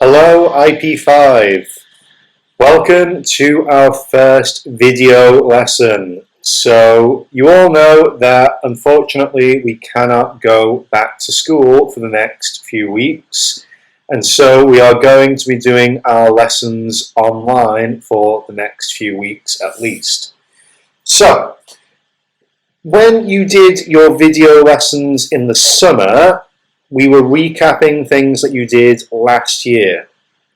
Hello IP5. Welcome to our first video lesson. So you all know that unfortunately we cannot go back to school for the next few weeks, and so we are going to be doing our lessons online for the next few weeks at least. So when you did your video lessons in the summer, we were recapping things that you did last year.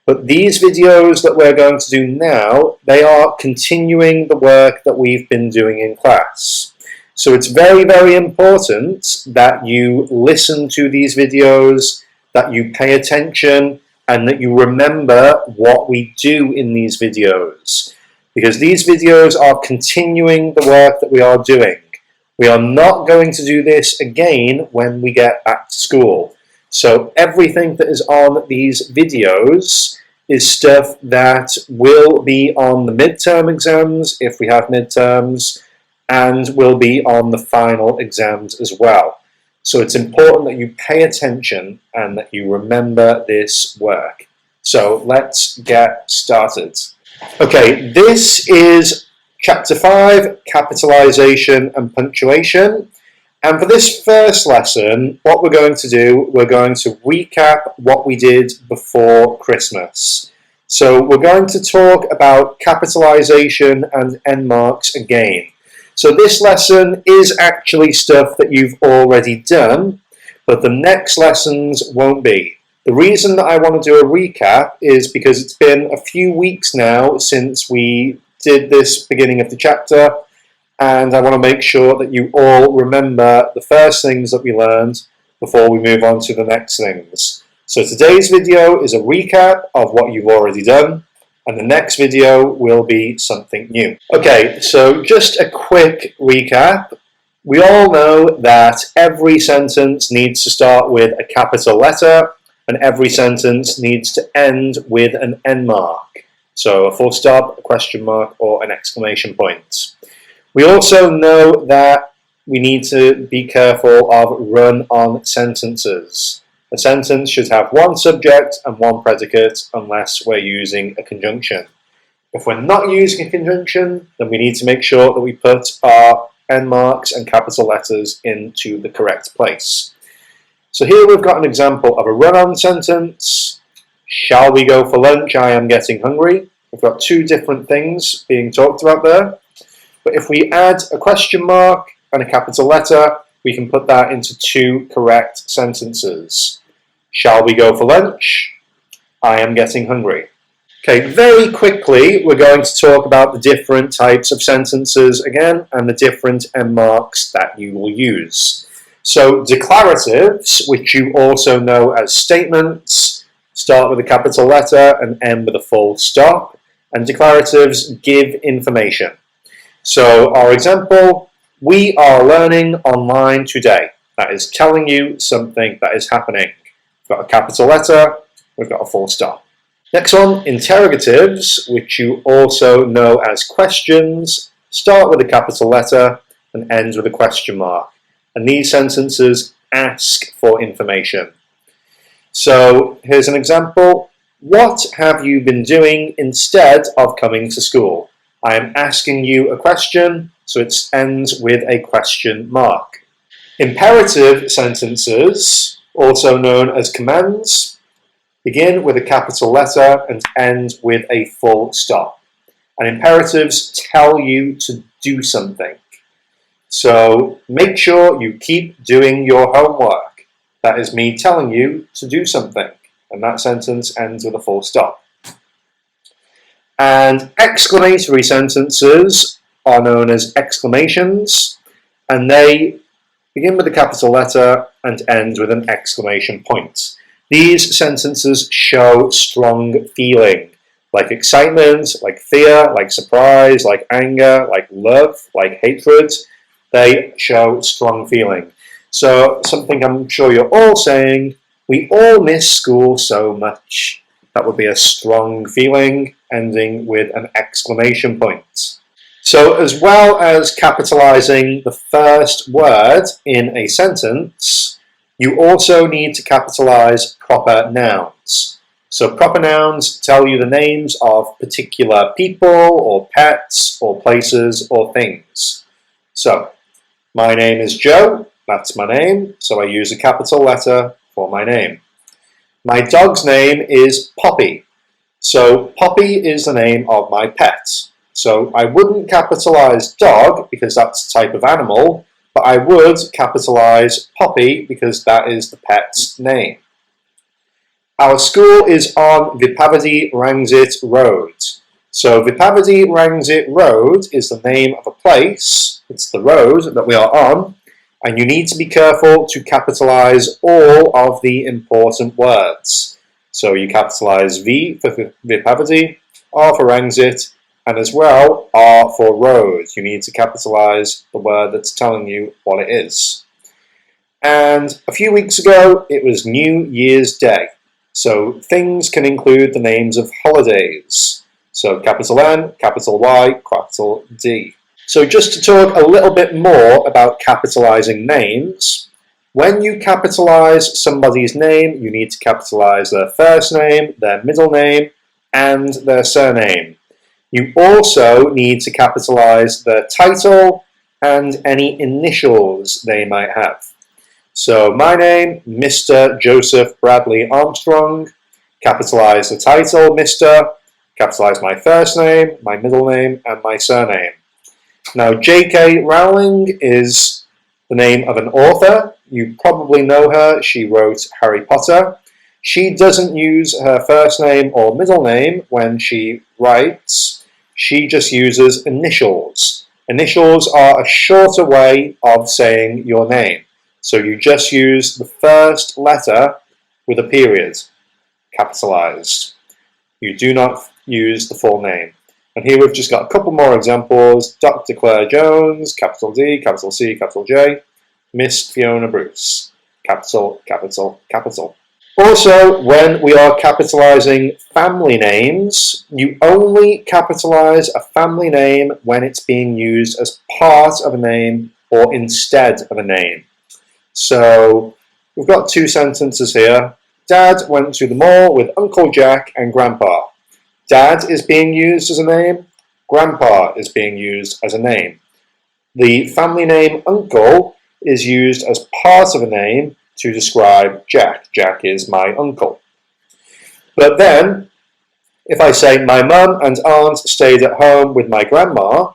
But these videos that we're going to do now, they are continuing the work that we've been doing in class. So it's very, very important that you listen to these videos, that you pay attention, and that you remember what we do in these videos. Because these videos are continuing the work that we are doing. We are not going to do this again when we get back to school. So everything that is on these videos is stuff that will be on the midterm exams, if we have midterms, and will be on the final exams as well. So it's important that you pay attention and that you remember this work. So let's get started. Okay, this is Chapter 5, Capitalization and Punctuation. And for this first lesson, what we're going to do, we're going to recap what we did before Christmas. So we're going to talk about capitalization and end marks again. So this lesson is actually stuff that you've already done, but the next lessons won't be. The reason that I want to do a recap is because it's been a few weeks now since we did this beginning of the chapter, and I want to make sure that you all remember the first things that we learned before we move on to the next things. So today's video is a recap of what you've already done, and the next video will be something new. Okay, so just a quick recap. We all know that every sentence needs to start with a capital letter, and every sentence needs to end with an end mark. So a full stop, a question mark, or an exclamation point. We also know that we need to be careful of run-on sentences. A sentence should have one subject and one predicate unless we're using a conjunction. If we're not using a conjunction, then we need to make sure that we put our end marks and capital letters into the correct place. So here we've got an example of a run-on sentence. Shall we go for lunch? I am getting hungry. We've got two different things being talked about there. But if we add a question mark and a capital letter, we can put that into two correct sentences. Shall we go for lunch? I am getting hungry. Okay, very quickly, we're going to talk about the different types of sentences again and the different end marks that you will use. So declaratives, which you also know as statements, start with a capital letter and end with a full stop. And declaratives give information. So our example, we are learning online today. That is telling you something that is happening. We've got a capital letter, we've got a full stop. Next one, interrogatives, which you also know as questions, start with a capital letter and end with a question mark. And these sentences ask for information. So here's an example. What have you been doing instead of coming to school? I am asking you a question, so it ends with a question mark. Imperative sentences, also known as commands, begin with a capital letter and end with a full stop. And imperatives tell you to do something. So make sure you keep doing your homework. That is me telling you to do something. And that sentence ends with a full stop. And exclamatory sentences are known as exclamations, and they begin with a capital letter and end with an exclamation point. These sentences show strong feeling, like excitement, like fear, like surprise, like anger, like love, like hatred. They show strong feeling. So something I'm sure you're all saying, we all miss school so much. That would be a strong feeling ending with an exclamation point. So as well as capitalizing the first word in a sentence, you also need to capitalize proper nouns. So proper nouns tell you the names of particular people or pets or places or things. So my name is Joe, that's my name, so I use a capital letter for my name. My dog's name is Poppy, so Poppy is the name of my pet. So I wouldn't capitalize dog because that's a type of animal, but I would capitalize Poppy because that is the pet's name. Our school is on Vipavadi Rangsit Road. So Vipavadi Rangsit Road is the name of a place, it's the road that we are on, and you need to be careful to capitalize all of the important words. So you capitalize V for Vipavadi, R for Rangsit, and as well R for road. You need to capitalize the word that's telling you what it is. And a few weeks ago, it was New Year's Day. So things can include the names of holidays. So capital N, capital Y, capital D. So just to talk a little bit more about capitalizing names, when you capitalize somebody's name, you need to capitalize their first name, their middle name, and their surname. You also need to capitalize their title and any initials they might have. So my name, Mr. Joseph Bradley Armstrong, capitalize the title, Mr., capitalize my first name, my middle name, and my surname. Now, J.K. Rowling is the name of an author. You probably know her. She wrote Harry Potter. She doesn't use her first name or middle name when she writes. She just uses initials. Initials are a shorter way of saying your name. So you just use the first letter with a period, capitalized. You do not use the full name. And here we've just got a couple more examples. Dr. Claire Jones, capital D, capital C, capital J. Miss Fiona Bruce, capital, capital, capital. Also, when we are capitalizing family names, you only capitalize a family name when it's being used as part of a name or instead of a name. So we've got two sentences here. Dad went to the mall with Uncle Jack and Grandpa. Dad is being used as a name. Grandpa is being used as a name. The family name Uncle is used as part of a name to describe Jack. Jack is my uncle. But then, if I say my mum and aunt stayed at home with my grandma,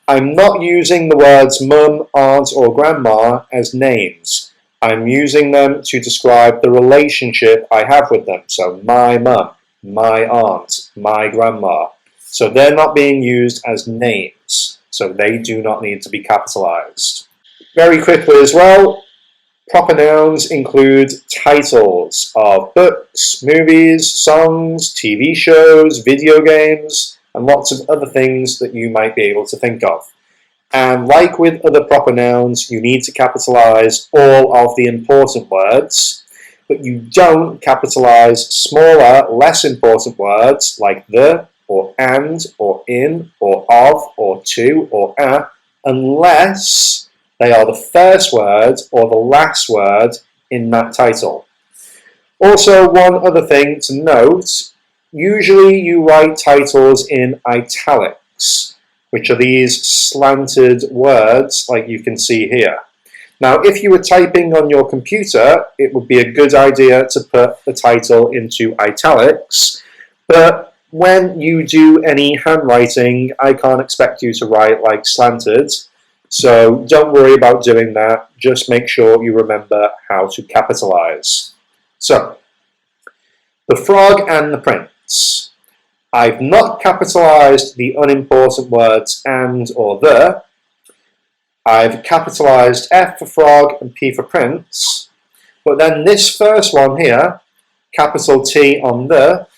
I'm not using the words mum, aunt, or grandma as names. I'm using them to describe the relationship I have with them. So my mum, my aunt, my grandma. So they're not being used as names. So they do not need to be capitalized. Very quickly as well, proper nouns include titles of books, movies, songs, TV shows, video games, and lots of other things that you might be able to think of. And like with other proper nouns, you need to capitalize all of the important words, but you don't capitalize smaller, less important words like the, or and, or in, or of, or to, or a, unless they are the first word or the last word in that title. Also, one other thing to note, usually you write titles in italics, which are these slanted words like you can see here. Now, if you were typing on your computer, it would be a good idea to put the title into italics, but when you do any handwriting, I can't expect you to write like slanted, so don't worry about doing that, just make sure you remember how to capitalize. So, the frog and the prince. I've not capitalized the unimportant words and or the. I've capitalized F for frog and P for prince, but then this first one here, capital T on the,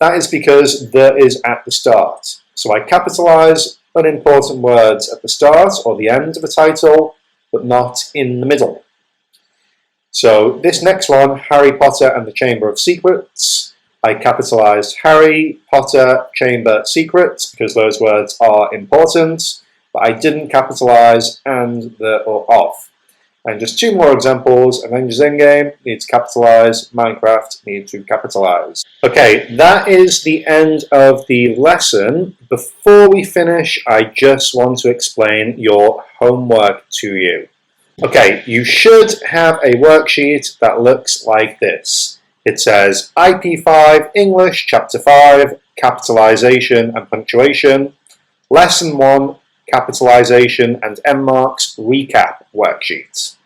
that is because the is at the start. So I capitalize unimportant words at the start or the end of a title, but not in the middle. So this next one, Harry Potter and the Chamber of Secrets, I capitalized Harry, Potter, Chamber, Secrets because those words are important, but I didn't capitalize and, the, or of. And just two more examples. Avengers Endgame, need to capitalize. Minecraft, need to capitalize. Okay, that is the end of the lesson. Before we finish, I just want to explain your homework to you. Okay, you should have a worksheet that looks like this. It says IP5 English Chapter 5, Capitalization and Punctuation, Lesson 1, Capitalization and M marks recap worksheet.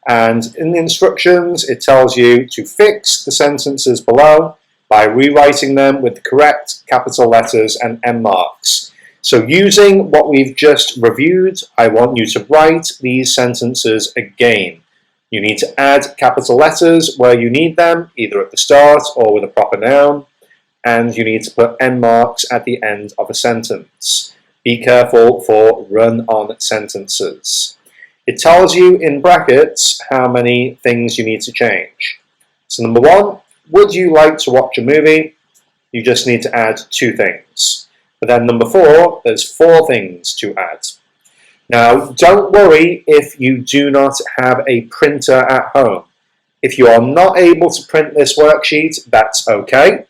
And in the instructions, it tells you to fix the sentences below by rewriting them with the correct capital letters and M marks. So using what we've just reviewed, I want you to write these sentences again. You need to add capital letters where you need them, either at the start or with a proper noun, and you need to put M marks at the end of a sentence. Be careful for run-on sentences. It tells you in brackets how many things you need to change. So number 1, would you like to watch a movie? You just need to add 2 things. But then number 4, there's 4 things to add. Now, don't worry if you do not have a printer at home. If you are not able to print this worksheet, that's okay.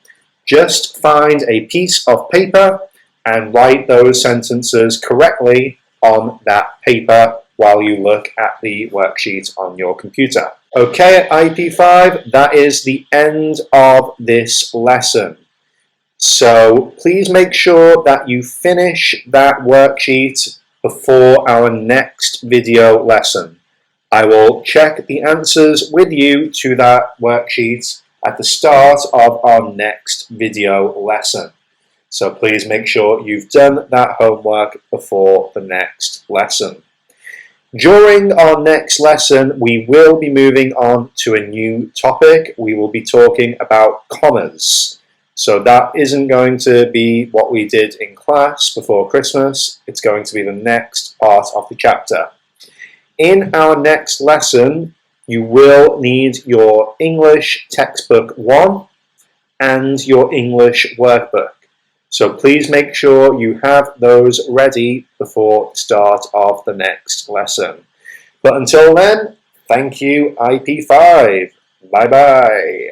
Just find a piece of paper and write those sentences correctly on that paper while you look at the worksheet on your computer. Okay, at IP5, that is the end of this lesson. So please make sure that you finish that worksheet before our next video lesson. I will check the answers with you to that worksheet at the start of our next video lesson. So please make sure you've done that homework before the next lesson. During our next lesson, we will be moving on to a new topic. We will be talking about commas. So that isn't going to be what we did in class before Christmas. It's going to be the next part of the chapter. In our next lesson, you will need your English textbook 1 and your English workbook. So please make sure you have those ready before the start of the next lesson. But until then, thank you IP5. Bye bye.